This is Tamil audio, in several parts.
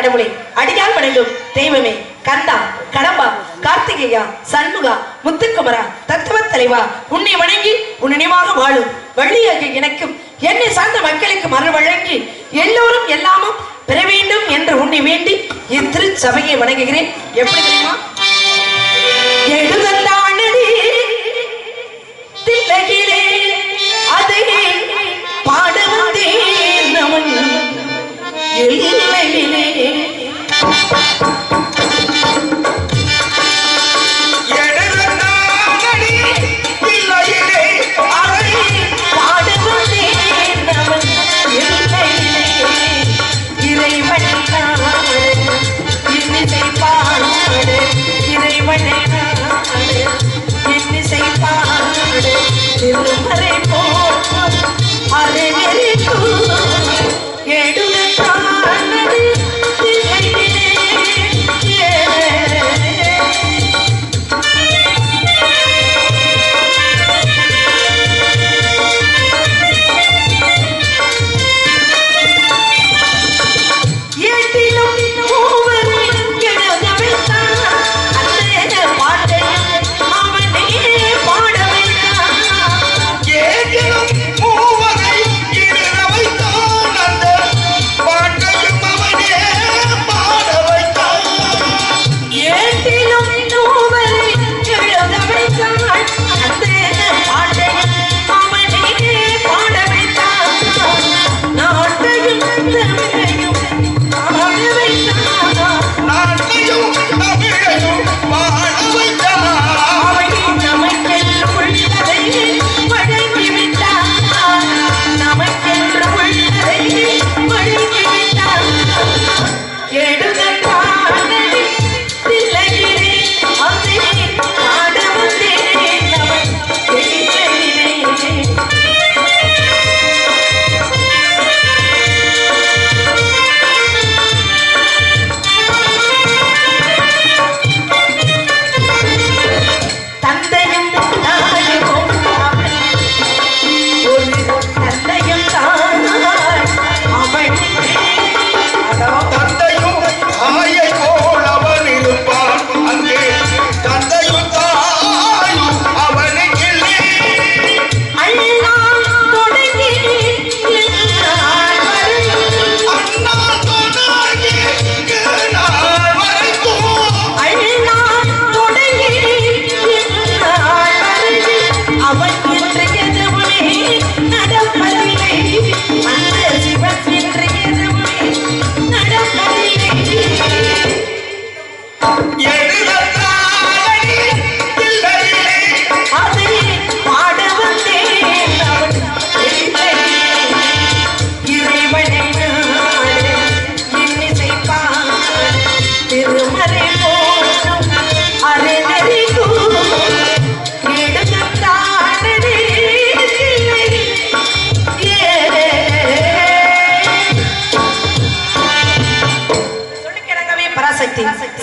கடவுளே, அடியால் வணங்கும் தெய்வமே, கந்தா, கடம்பா, கார்த்திகேயா, சண்முகா, முத்துக்குமரா, தத்துவ தலைவா, உன்னை வணங்கி உன் நினைவாக வாழும் வள்ளியாக எனக்கும் என்னை சார்ந்த மக்களுக்கு மரண வழங்கி எல்லோரும் எல்லாமும் பெற வேண்டும் என்று உன்னை வேண்டி இத்திரு சபையை வணங்குகிறேன். எப்படி தெரியுமா? எழுதந்தானடி தில்லகிலே அதை பாட வந்தேன் அவன் எல்லையிலே. திருமறை போற்றும்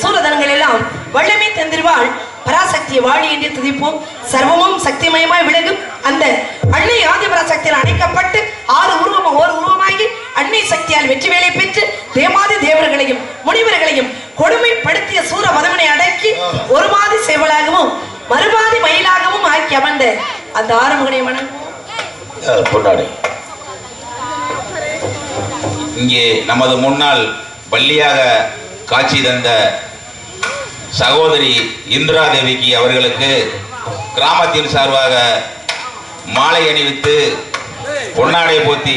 சூரதனங்கள் எல்லாம் வல்லமை தந்திருவாள் பராசக்தியை வாழி என்று துதிப்போம். சர்வமும் சக்திமயமாய் விளங்கும் அந்த அன்னை ஆதி பராசக்தியால் அணைக்கப்பட்டு 6 உருவம் ஒரு உருவமாகி அன்னை சக்தியால் வெற்றி வேலை பெற்று தேமாதி தேவர்களையும் முனிவர்களையும் கொடுமைப்படுத்திய சூர பதமனை அடக்கி ஒரு மாதி சேவலாகவும் மறுபாதி மயிலாகவும் ஆக்கி அமர்ந்த அந்த ஆறுமுகனை கொண்டாடி இங்கே நமது முன்னாள் வள்ளியாக காட்சி தந்த சகோதரி இந்திரா தேவிக்கு அவர்களுக்கு கிராமத்தின் சார்பாக மாலை அணிவித்து பொன்னாடை போத்தி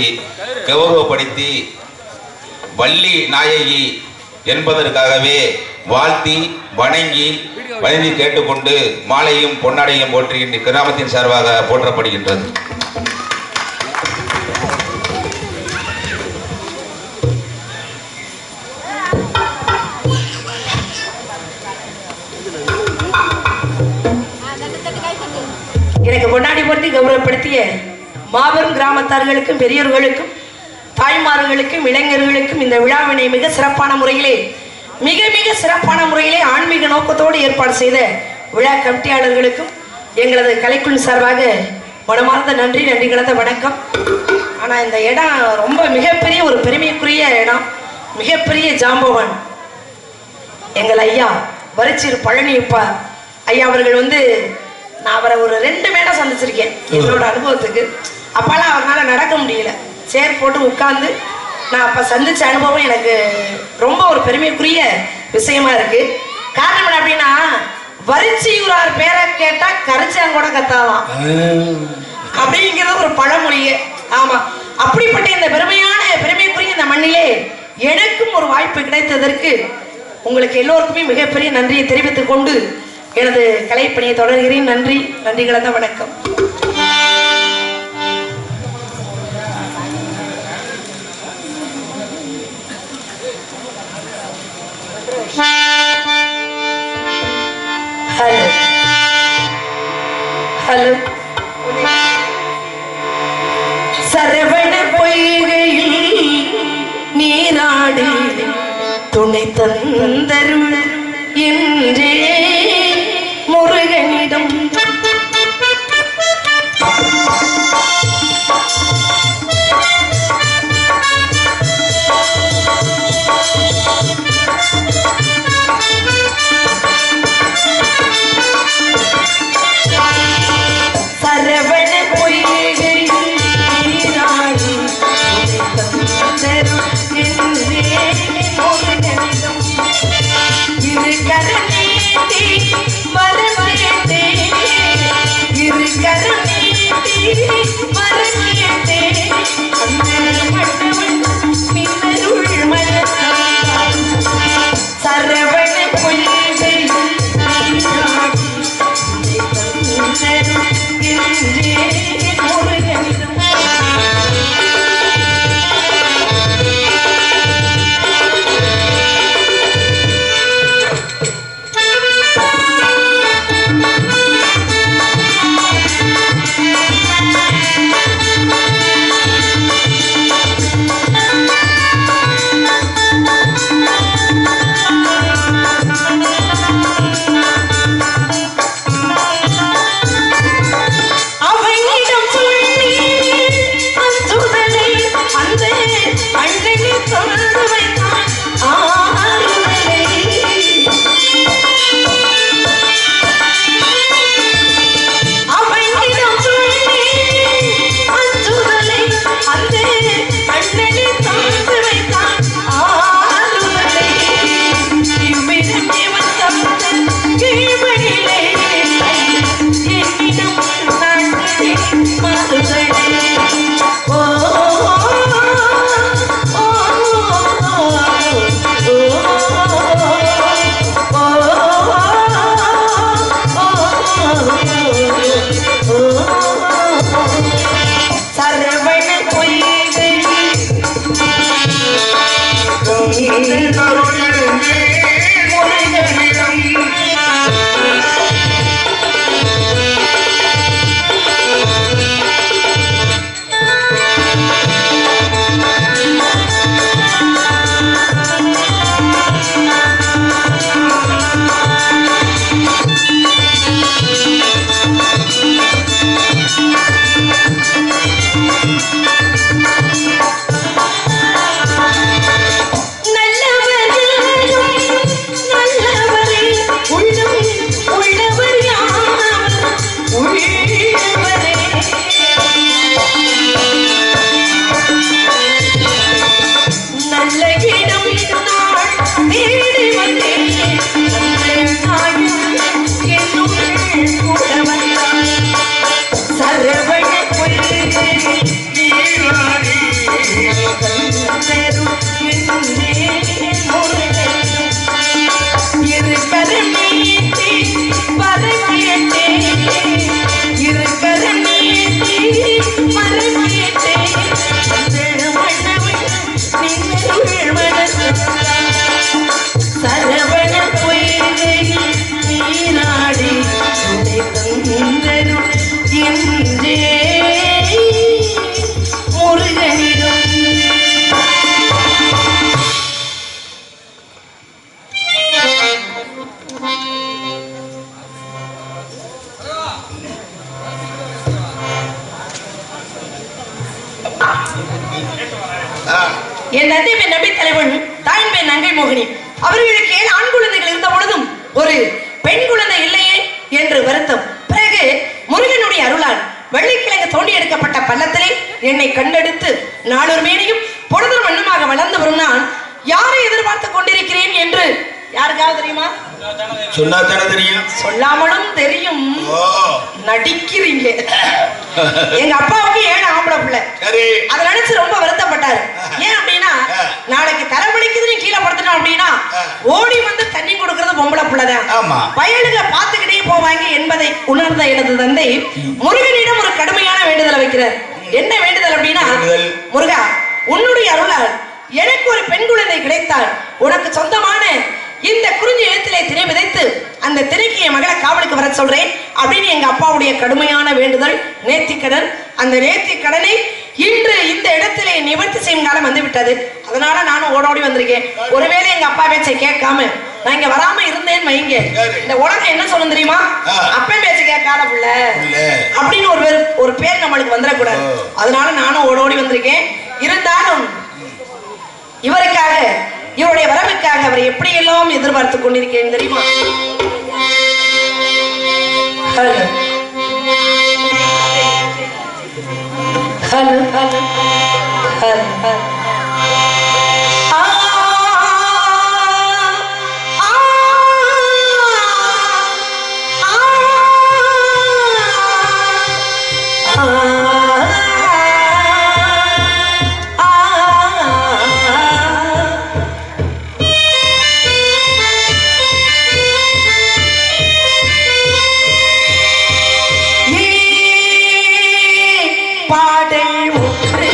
கௌரவப்படுத்தி வள்ளி நாயகி என்பதற்காகவே வாழ்த்தி வணங்கி கேட்டுக்கொண்டு மாலையும் பொன்னாடையும் போற்றி கிராமத்தின் சார்பாக போற்றப்படுகின்றது. எனக்கு பொன்னாடி போட்டு கௌரவப்படுத்திய மாபெரும் கிராமத்தார்களுக்கும் பெரியோர்களுக்கும் தாய்மார்களுக்கும் இளைஞர்களுக்கும் இந்த விழாவினை மிக சிறப்பான முறையிலே ஆன்மீக நோக்கத்தோடு ஏற்பாடு செய்த விழா கமிட்டியாளர்களுக்கும் எங்களது கலைக்குழு சார்பாக மனமார்ந்த நன்றி கலந்த வணக்கம். ஆனால் இந்த இடம் ரொம்ப மிகப்பெரிய ஒரு பெருமைக்குரிய இடம். மிகப்பெரிய ஜாம்பவான் எங்கள் ஐயா வரிச்சீர் பழனியப்பா ஐயா அவர்கள் நான் அவரை ஒரு 2 மேடை சந்திச்சிருக்கேன் என்னோட அனுபவத்துக்கு. அப்பெல்லாம் அவரால் நடக்க முடியல, சேர் போட்டு உட்கார்ந்து நான் அப்ப சந்திச்ச அனுபவம் எனக்கு ரொம்ப ஒரு பெருமைக்குரிய விஷயமா இருக்கு. காரணம் என்ன அப்படின்னா, வரிச்சியூரார் பேரை கேட்டா கரிச்சான் கூட கத்தாலாம் அப்படிங்கிறது ஒரு பழமொழியே. ஆமா, அப்படிப்பட்ட இந்த பெருமைக்குரிய இந்த மண்ணிலே எனக்கும் ஒரு வாய்ப்பு கிடைத்ததற்கு உங்களுக்கு எல்லோருக்குமே மிகப்பெரிய நன்றியை தெரிவித்துக் கொண்டு எனது கலைப்பணியை தொடர்கிறேன். நன்றி, நன்றி கலந்த வணக்கம். Hello hello. சரவண பொய்கையில் நீராடி துணை தந்தருள் என்றே முருகனிடம் சரவண பொய்கையில் நீராடி என்றே முருகனிடம் இரு கரநீட்டி மரபியத்தே, இரு கரநீட்டி மரபியத்தே, அந்த மன்னவன் மின்னருள் மனத்தால் சரவண பொய்கையில் நீராடி என்றே முருகனிடம் சரவண பொய்கையில் நீராடி துணை தந்தருள் என்றே முருகனிடம். என் நந்தி நபி தலைவன் தாயின் பேர் நங்கை மோகினி. அவர்களுக்கு 7 ஆண் குழந்தைகள் இருந்த பொழுதும் ஒரு பெண் குழந்தை இல்லையே என்று வருத்தம். பிறகு முருகனுடைய அருளால் வெள்ளிக்கிழங்கு தோண்டி எடுக்கப்பட்ட பள்ளத்திலே என்னை கண்டெடுத்து நாளொரு மேனியும் பொழுதும் வண்ணமாக வளர்ந்து வரும் நான் யாரை எதிர்பார்த்து கொண்டிருக்கிறேன் என்று யாருக்காவது தெரியுமா? சொன்னா தானே தெரியும். சொல்லாமலும் தெரியும். நடிக்கிறீங்க. எங்க அப்பாவுக்கு 7 ஆம்பளை பிள்ளை. அதை நினைச்சு ரொம்ப வருத்தப்பட்டாரு. ஏன் அப்படின்னா நாளைக்கு தரவழிக்குதுன்னு கீழே படுத்துட்டோம் அப்படின்னா ஓடி வந்து தண்ணி கொடுக்கறது பொம்பளை பிள்ளைதான். வயலுக பார்த்துக்கிட்டே போவாங்க என்பதை உணர்ந்த எனது தந்தை முருகனிடம் ஒரு கடுமையான வேண்டுதலை வைக்கிறார். என்ன வேண்டுதல் அப்படின்னா, முருகா, உன்னுடைய அருளால் எனக்கு ஒரு பெண் குழந்தை கிடைத்தால் உனக்கு சொந்தமான இந்த குறிஞ்சி எழுத்திலே திணை விதைத்து அந்த திணைக்கு என் மகளை காவலுக்கு வர சொல்றேன் அப்படின்னு எங்க அப்பாவுடைய கடுமையான வேண்டுதல், நேர்த்திக்கடன். அந்த நேர்த்திக்கடனை இன்று இந்த இடத்திலே நிவர்த்தி செய்யும் காலம் வந்து விட்டது. அதனால நானும் ஓடோடி வந்திருக்கேன். ஒருவேளை எங்க அப்பா பேச்சை கேட்காம நான் இங்க வராம இருந்தேன்னு வைங்க, இந்த உலகம் என்ன சொல்லும் தெரியுமா? அப்பா பேச்சை கேட்காத பிள்ளை அப்படின்னு ஒரு பேர் நம்மளுக்கு வந்துடக்கூடாது. அதனால நானும் ஓடோடி வந்திருக்கேன். இருந்தாலும் இவருக்காக, இவருடைய வரவுக்காக அவரை எப்படி எல்லாம் எதிர்பார்த்து கொண்டிருக்கேன் தெரியுமா? ஹலோ ஹலோ ஹலோ ஹலோ பாடல் ஒன்று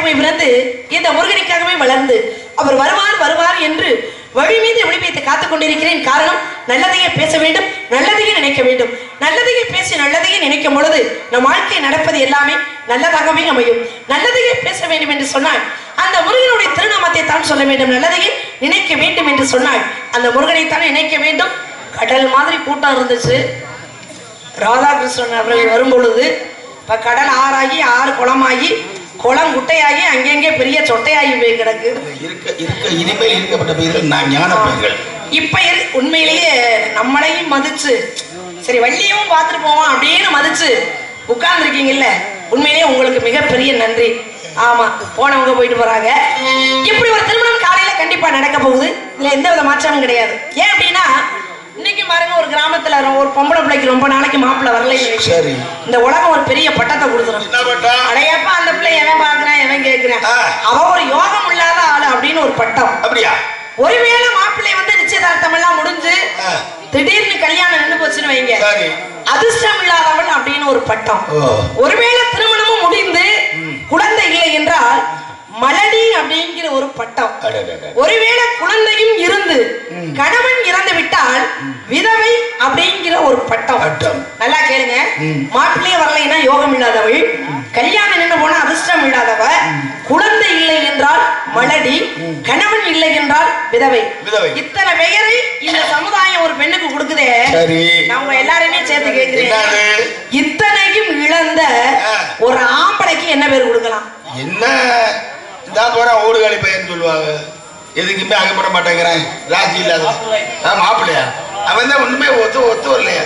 முருகனுக்காகவே பிறந்து இந்த முருகனுக்காகவே வளர்ந்து அவர் வருவார் வருவார் என்று வழி மீது ஒளி வைத்து காத்துக் கொண்டிருக்கிறேன். காரணம், நல்லதையே பேச வேண்டும், நல்லதையே நினைக்க வேண்டும். நல்லதையே பேசி நல்லதையே நினைக்கும் பொழுது நம் வாழ்க்கை நடப்பது எல்லாமே நல்லதாகவே அமையும். நல்லதையே பேச வேண்டும் என்று சொன்னால் அந்த முருகனுடைய திருநாமத்தை தான் சொல்ல வேண்டும். நல்லதையே நினைக்க வேண்டும் என்று சொன்னால் அந்த முருகனைத்தான் நினைக்க வேண்டும். கடல் மாதிரி கூட்டம் இருந்துச்சு. ராதாகிருஷ்ணன் அவர்கள் வரும் பொழுது இப்ப கடல் ஆறாகி, ஆறு குளமாகி, குளம் குட்டையாகி, அங்கங்கே பெரிய சொட்டையாகி போய் கிடக்கு. இனிமேல் இருக்கப்பட்ட பெயர்கள் நான் ஞான பெயர்கள். இப்ப உண்மையிலேயே நம்மளையும் மதிச்சு சரி வள்ளியும் பார்த்துட்டு போவோம் அப்படின்னு மதிச்சு உட்கார்ந்து இருக்கீங்கல்ல, உண்மையிலேயே உங்களுக்கு மிகப்பெரிய நன்றி. ஆமா, போனவங்க போயிட்டு போறாங்க. இப்படி ஒரு திருமணம் காலையில கண்டிப்பா நடக்க போகுது. இதுல எந்த வித மாற்றமும் கிடையாது. ஏன் அப்படின்னா இன்னைக்கு பாருங்க, ஒரு கிராமத்துல ஒரு பொம்பளை பிள்ளைக்கு ரொம்ப நாளைக்கு மாப்பிள்ளை வரல. இந்த உலகம் ஒரு பெரிய பட்டத்தை கொடுத்துரும். அடையப்ப அந்த பிள்ளை எவன் பாக்குறான், எவன் கேட்கிறான், அவ ஒரு யோகம் இல்லாத ஆளு அப்படின்னு ஒரு பட்டம். அப்படியா? ஒருவேளை மாப்பிள்ளை வந்து நிச்சயதார்த்தம் எல்லாம் முடிஞ்சு திடீர்னு கல்யாணம் நின்று போச்சுன்னு வைங்க, அதிர்ஷ்டம் இல்லாதவள் அப்படின்னு ஒரு பட்டம். ஒருவேளை திருமணமும் முடிந்து குழந்தை இல்லை என்றால் மலடி அப்படிங்கிற ஒரு பட்டம். ஒருவேளை குழந்தையும் இருந்து கணவன் இறந்து விட்டால் விதவை அப்படிங்கிற ஒரு பட்டம். நல்லா கேளுங்க, மாப்பிள்ளையே வரலைன்னா யோகம் இல்லாதவள், கல்யாணம் நின்று போனா அதிர்ஷ்டம் இல்லாதவ, குழந்தை இல்லை என்றால் மலடி, கணவன் இல்லை என்றால் விதவை. இத்தனை பெயரை இந்த சமுதாயம் ஒரு பெண்ணுக்கு கொடுக்குதே. நான் எல்லாருமே சேர்த்து கேட்கிறேன், இத்தனையும் இழந்த ஒரு ஆம்பளைக்கு என்ன பேர் கொடுக்கலாம்? என்ன ஓடுகாலி பையன் சொல்லுவாங்க. எதுக்குமே அகப்பட மாட்டேங்கிறேன், ராசி இல்லாத மாப்பிள்ளையா? அவன் தான் ஒண்ணுமே ஒத்து வரலையா?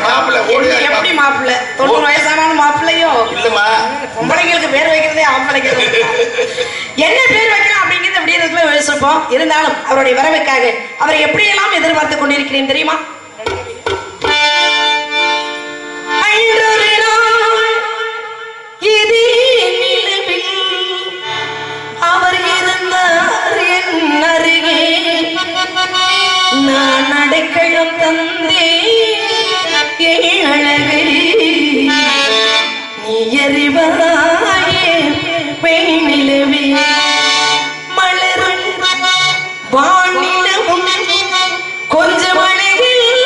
மாப்பிள்ளை ஓடுகாலி. எப்படி மாப்பிள்ளை? 90 வயசானாலும் மாப்பிள்ளையோ இல்லம்மா, பொம்பளைங்களுக்கு பேர் வைக்கிறதே ஆம்பளைக்கு. என்ன பேர் வைக்கலாம் அப்படிங்கிறது அப்படியே யோசிப்போம். இருந்தாலும் அவருடைய வரவுக்காக அவரை எப்படியெல்லாம் எதிர்பார்த்து கொண்டிருக்கிறேன் தெரியுமா? அவர் இருந்தார் என் அருகே, நான் அடைக்கலம் தந்தே அழகை நீ அறிவாயே பெண்ணிலவே, மலரும் வானிலவும் கொஞ்சம் அழகில்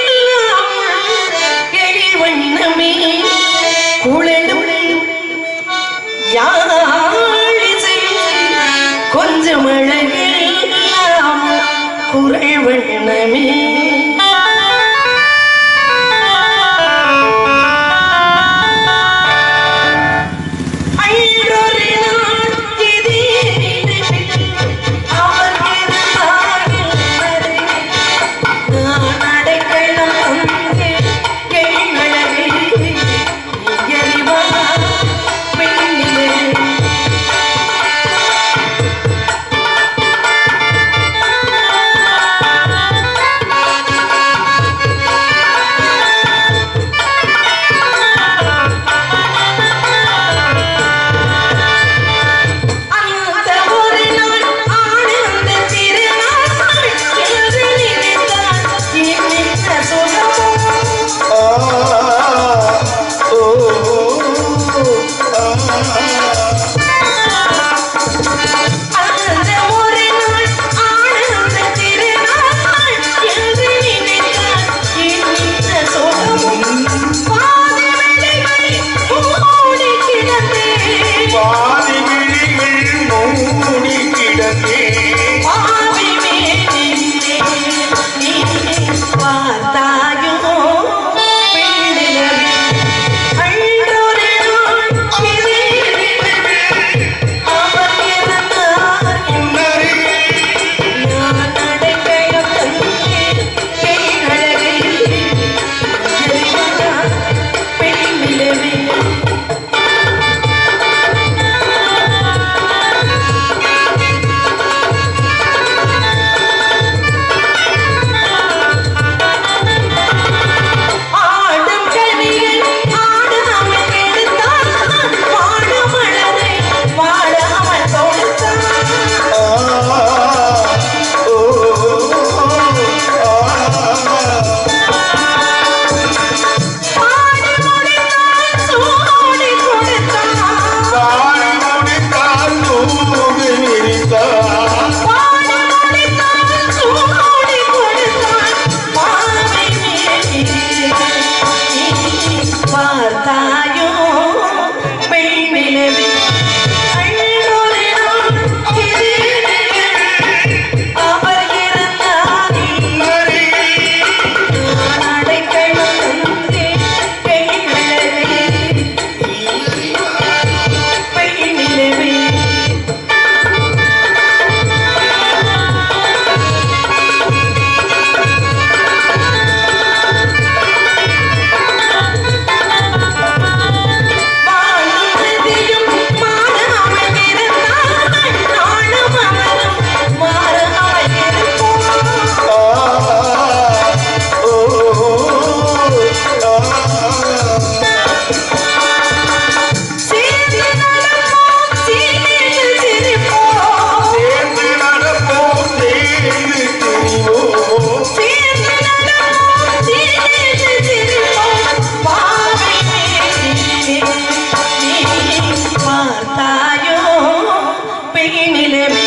மெய்நிலவே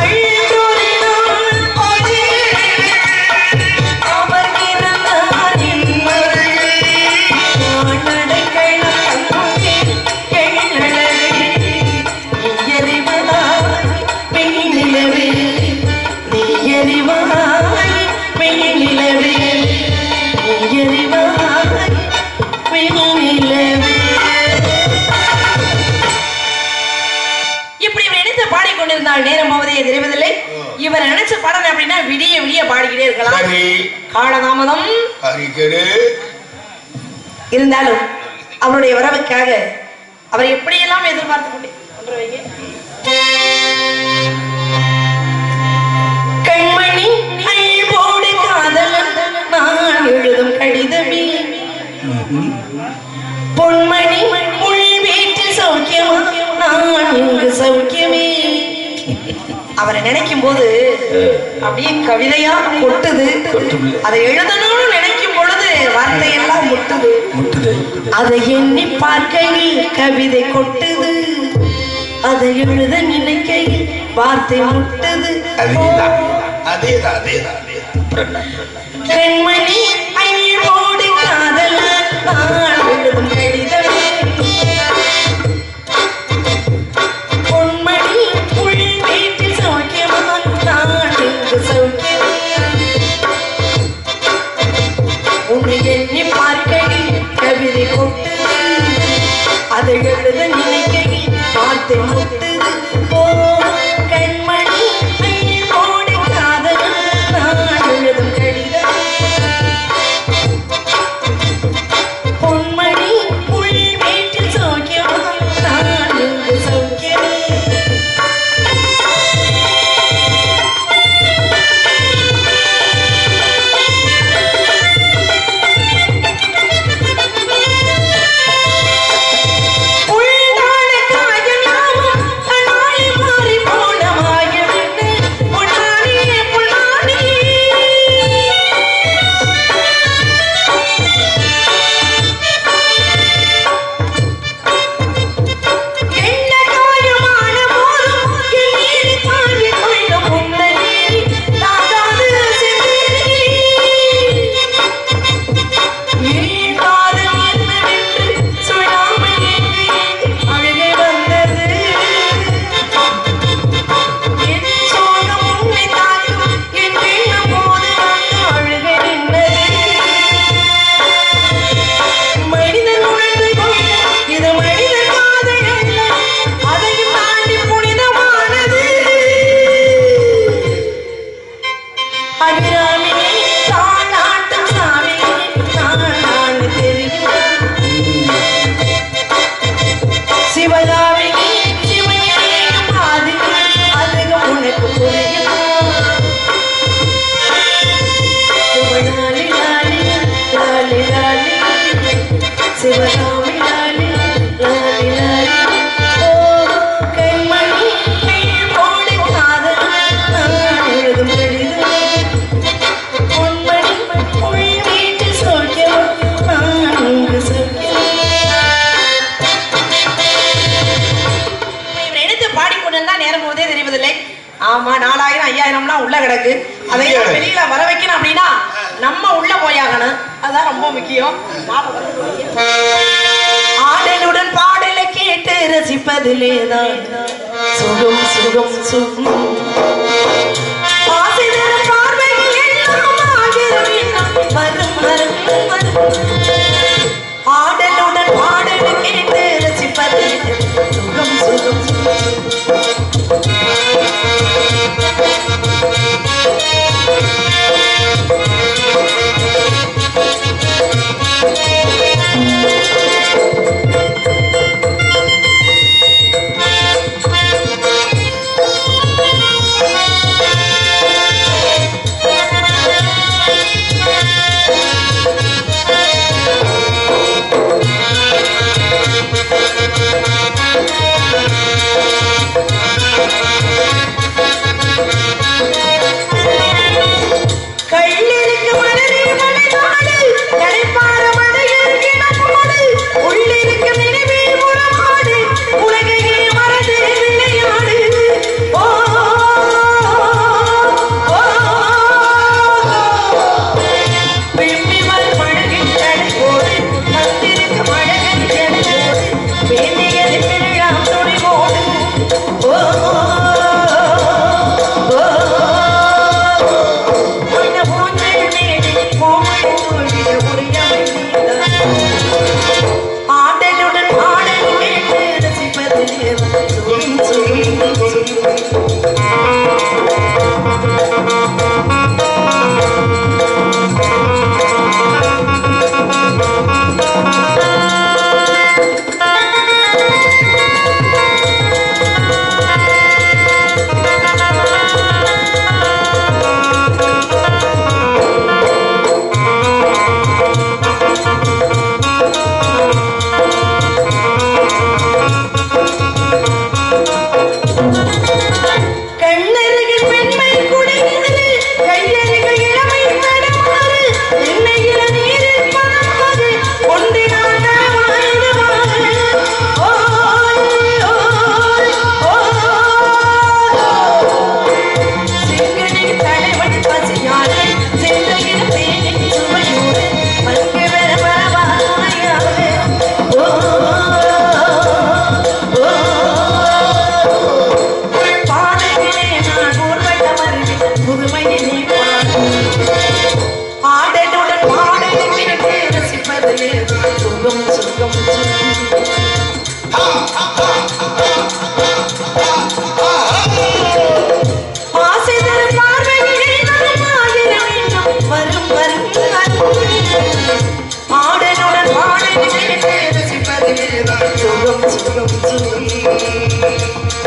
அன்றொரு நாள் போது அவர் இறந்தாரின் நடக்கையில் கண்டேன் எழிலழகை நீ அறிவாய் மெய்நிலவே நீ அறிவாய் மெய்நிலவே நீ அறிவாய் மெய்நிலவே. இப்படி இவர் நினைத்து பாடிக்கொண்டிருந்தால் நேரம் போவதே தெரிவதில்லை. இவர் நினைச்சு பாடணும் அப்படின்னா விடிய விடிய பாடிக்கிட்டே இருக்கலாம். காலதாமதம் இருந்தாலும் அவருடைய வரவுக்காக அவர் எப்படியெல்லாம் எதிர்பார்த்து கொண்டே கண்மணி அன்போடு காதலன் நான் எழுதும் கடிதமே பொன்மணி உள் வீட்டில் சௌக்கியமா நான் இங்கு சௌக்கியமே. அவரை நினைக்கும் போது அப்படியே கவிதையா கொட்டுது. அதை எழுதணும்னு நினைக்கும் பொழுது வார்த்தையெல்லாம் முட்டுது. அதை எண்ணி பார்க்கையில் கவிதை கொட்டுது. அதை எழுத நினைக்கையில் வார்த்தை முட்டுது. கண்மணி அன்போடு காதலன் நான் எழுதும் கடிதமே பொன்மணி உள் வீட்டில் சௌக்கியமா நான் இங்கு சௌக்கியமே. உன்னை எண்ணி பார்க்கையில் கவிதை கொட்டுது. அதை எழுத நினைக்கையில் வார்த்தை முட்டுது. ஓ கண்மணி அன்போடு காதலன் நான் எழுதும் கடிதம் பொன்மணி உள் வீட்டில் சௌக்கியமா நான் இங்கு சௌக்கியமே. உள்நாள காயலாமும் அநாளி மாறி போன மாயமென்று பொன்னாடியே பொன்னாடி என்ன காயமான போதும் என் நீதி தாங்கிக் கொள்ளும் உன்னை தாங்காது சென்றேனே. என் காதல் என்னவென்று சொல்லாமல் அழுகை வந்தது. என் சோகம் உன்னை தாங்கும் என் எண்ணம் போது வந்து அழுகை நின்றது. மனிதன் உணர்ந்து கொள்ள இது மனிதன் காதல் அல்ல, அதையும் தாண்டி புனிதமானது. அபிராமியே தாளாட்டும் சாமியே நான் தெரியுமா சிவகாமியே சிவனையும் ஆதியே அதுவும் உனக்கு புரியுமா சிவனாலி லாலி லாலி லாலி சிவகாமி லாலி லாலி லாலி. ஓ கண்மணி அன்போடு காதலன் நான் எழுதும் கடிதம் பொன்மணி உள் வீட்டில் சௌக்கியமா நான் இங்கு சௌக்கியமே. இவரை எடுத்து பாடிக்கொண்டிருந்தா நேரம் போதே தெரிவதில்லை. ஆமா 4000 5000லாம் உள்ள கிடக்கு. அதையெல்லாம் வெளியில வர வைக்கணும் அப்படின்னா நம்ம உள்ள போயாகணும். அதுதான் ரொம்ப முக்கியம். ஆடலுடன் பாடலை கேட்டு ரசிப்பதிலேதான் சுகம் சுகம் சுகம். ஆசை தரும் பார்வையில் எல்லாம் ஆகிறது எண்ணம் வரும் வரும் வரும். ஆடலுடன் பாடலை கேட்டு ரசிப்பதில் சுகம் சுகம் சுகம்.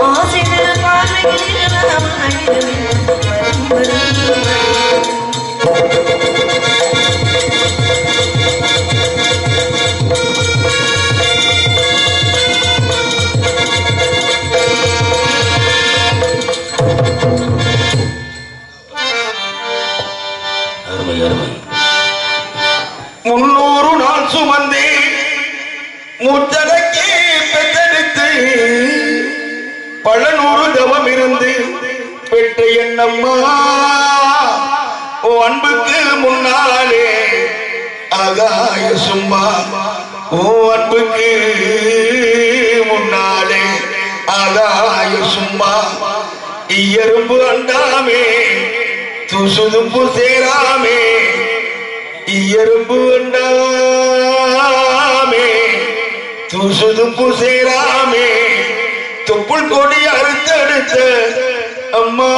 ஆசைகள் பார்வையில் நாம் அழியவே அருமை அருமை. 300 நாள் சுமந்தே முத்தடக்கே பெற்றெடுத்து பல நூறு தவம் இருந்து பெற்ற என்னம்மா ஓ அன்புக்கு முன்னாலே ஆகாய சும்மா ஓ அன்புக்கு முன்னாலே ஆகாய சும்மா எறும்பு அண்டாமே துசுதும்பு சேராமே எறும்பு அண்டாமே துசுதும்பு சேராமே தொப்புள் கொடி அறுத்தெடுத்த அம்மா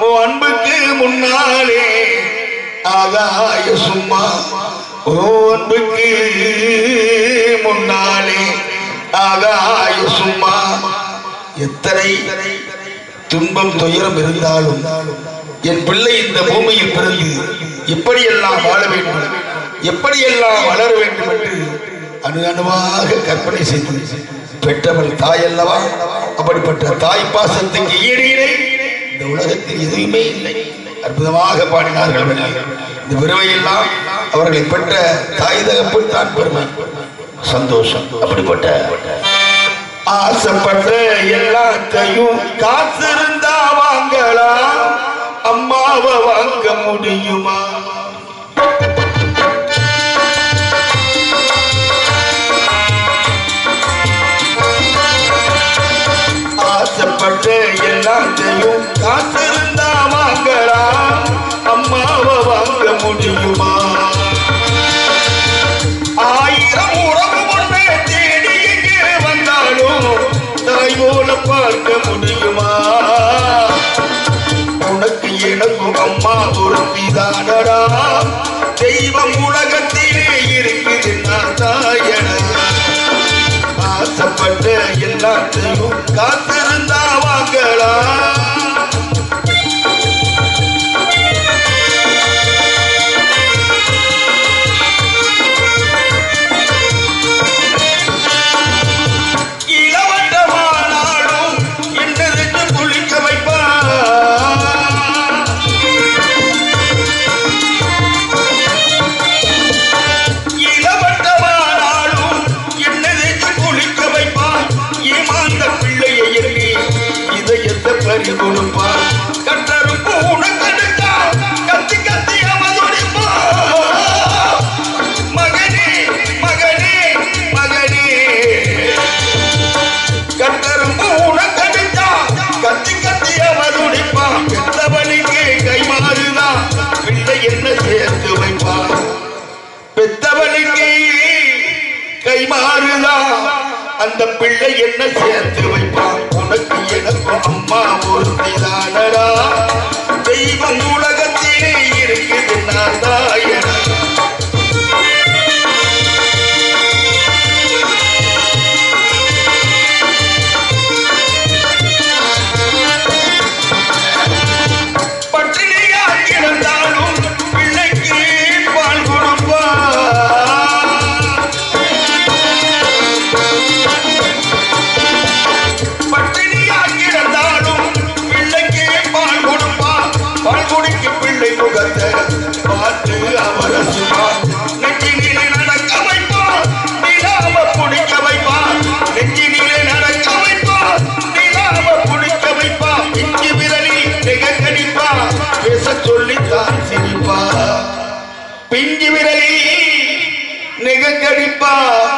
ஓ அன்புக்கு முன்னாலே ஆகாய சும்மா ஓ அன்புக்கு முன்னாலே ஆகாய சும்மா எத்தனை துன்பம் துயரம் இருந்தாலும் என் பிள்ளை இந்த பூமியில் பிறந்து எப்படியெல்லாம் வாழ வேண்டும் எப்படியெல்லாம் வளர வேண்டும் என்று அணு அணுவாக கற்பனை செய்து பெற்றவள் தாய் அல்லவா. அப்படிப்பட்ட தாய் பாசத்துக்கு ஈடு இந்த உலகத்தில் எதுவுமே இல்லை. அற்புதமாக பாடினார்கள். இந்த விருவையெல்லாம் அவர்களை பெற்ற தாய் தகப்பு தான் பெருமை சந்தோஷம். அப்படிப்பட்ட ஆசைப்பட்ட எல்லாத்தையும் காசு இருந்தா வாங்கலாம், அம்மாவை வாங்க முடியுமா? ஆசைப்பட்ட எல்லாத்தையும் காசு இருந்தா வாங்கலாம், அம்மாவை வாங்க முடியுமா? 1000 உறவு ஒன்றே தேடி எங்கே வந்தாலும் தாய் போல பார்க்க முடியுமா? உனக்கு எனக்கும் அம்மா ஒருத்திதானடா, தெய்வம் உலகத்திலே இருக்குது நான் தாயடா. ஆசைப்பட்ட எல்லாத்தையும் காத்திருந்தா வாங்கலாம். கட்டருப்பு உனக்கெடுத்தா கத்தி கத்தி அவதுடிப்பா. மகனே மகனே மகனே கட்டருப்பு உனக்கெடுத்தா கத்தி கத்தி அவதுடிப்பா. பெத்தவனுக்கு கைமாறுதா பிள்ளை என்ன சேர்த்து வைப்பா. பெத்தவனுக்கு கைமாறுதா அந்த பிள்ளை என்ன சேர்த்து வைப்பான். உனக்கு எனக்கும் அம்மா ஒருத்திதானடா, தெய்வம் உலகத்திலே இருக்குது நான் தாயடா. பட்டினியா கிடந்தாலும் பிள்ளைக்கு பால் கொடுப்பா. பார்த்து அவர் நெஞ்சினிலே நடக்க வைப்பார், நிலாவ பிடிக்க வைப்பார். நெஞ்சினிலே நடக்க வைப்பார், நிலாவ பிடிக்க வைப்பார். பிஞ்சு விரலில் நெகக்கடிப்பார், பேச சொல்லித்தான் சிரிப்பார். பிஞ்சு விரலில் நெகக்கடிப்பார்,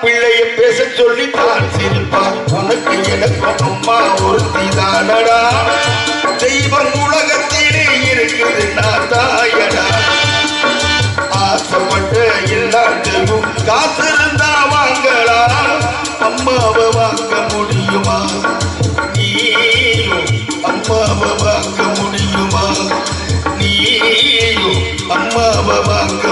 பிள்ளைய பேச சொல்லித்தான் சிரிப்பார். உனக்கு எனக்கும் அம்மா ஒருத்திதானடா, தெய்வம் உலகத்திலே இருக்குது நான் தாயடா. ஆசைப்பட்ட எல்லாத்தையும் காசு இருந்தா வாங்கலாம், அம்மாவை வாங்க முடியுமா? நீயும் அம்மாவை வாங்க முடியுமா? நீயும் அம்மாவை வாங்க